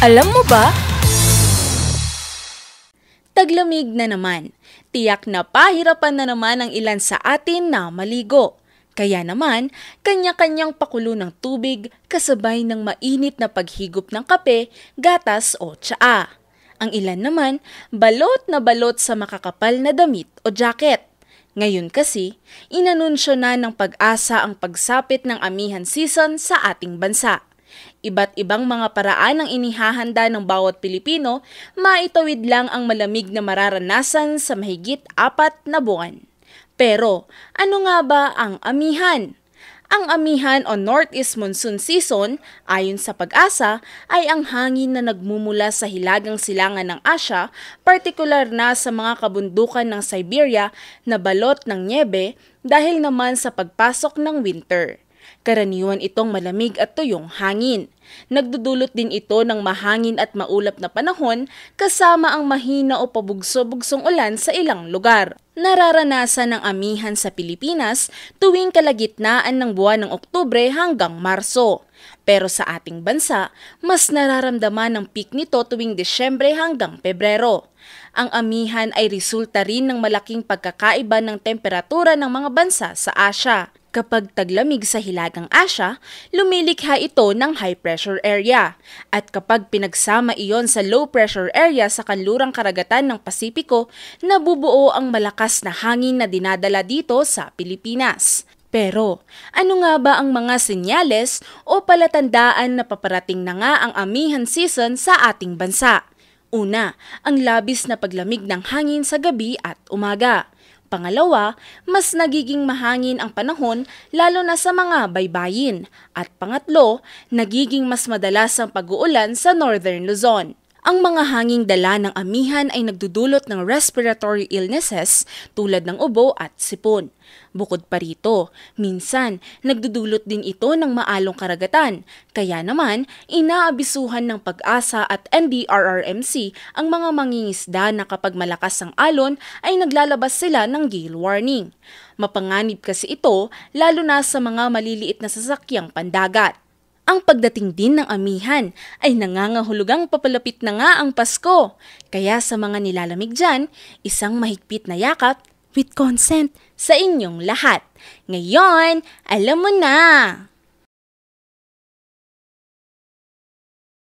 Alam mo ba? Taglamig na naman. Tiyak na pahirapan na naman ang ilan sa atin na maligo. Kaya naman, kanya-kanyang pakulo ng tubig kasabay ng mainit na paghigop ng kape, gatas o tsaa. Ang ilan naman, balot na balot sa makakapal na damit o jacket. Ngayon kasi, inanunsyo na ng Pag-asa ang pagsapit ng amihan season sa ating bansa. Iba't ibang mga paraan ang inihahanda ng bawat Pilipino, maitawid lang ang malamig na mararanasan sa mahigit 4 na buwan. Pero, ano nga ba ang amihan? Ang amihan o Northeast Monsoon Season, ayon sa Pag-asa, ay ang hangin na nagmumula sa hilagang silangan ng Asya, partikular na sa mga kabundukan ng Siberia na balot ng nyebe dahil naman sa pagpasok ng winter. Karaniwan itong malamig at tuyong hangin. Nagdudulot din ito ng mahangin at maulap na panahon kasama ang mahina o pabugso-bugsong ulan sa ilang lugar. Nararanasan ng amihan sa Pilipinas tuwing kalagitnaan ng buwan ng Oktubre hanggang Marso. Pero sa ating bansa, mas nararamdaman ang peak nito tuwing Disyembre hanggang Pebrero. Ang amihan ay resulta rin ng malaking pagkakaiba ng temperatura ng mga bansa sa Asya. Kapag taglamig sa hilagang Asya, lumilikha ito ng high pressure area. At kapag pinagsama iyon sa low pressure area sa kanlurang karagatan ng Pasipiko, nabubuo ang malakas na hangin na dinadala dito sa Pilipinas. Pero, ano nga ba ang mga senyales o palatandaan na paparating na nga ang amihan season sa ating bansa? Una, ang labis na paglamig ng hangin sa gabi at umaga. Pangalawa, mas nagiging mahangin ang panahon lalo na sa mga baybayin. At pangatlo, nagiging mas madalas ang pag-uulan sa Northern Luzon. Ang mga hanging dala ng amihan ay nagdudulot ng respiratory illnesses tulad ng ubo at sipon. Bukod pa rito, minsan nagdudulot din ito ng maalong karagatan. Kaya naman, inaabisuhan ng Pag-asa at NDRRMC ang mga mangingisda na kapag malakas ang alon ay naglalabas sila ng gale warning. Mapanganib kasi ito lalo na sa mga maliliit na sasakyang pandagat. Ang pagdating din ng amihan ay nangangahulugang papalapit na nga ang Pasko. Kaya sa mga nilalamig dyan, isang mahigpit na yakap with consent sa inyong lahat. Ngayon, alam mo na!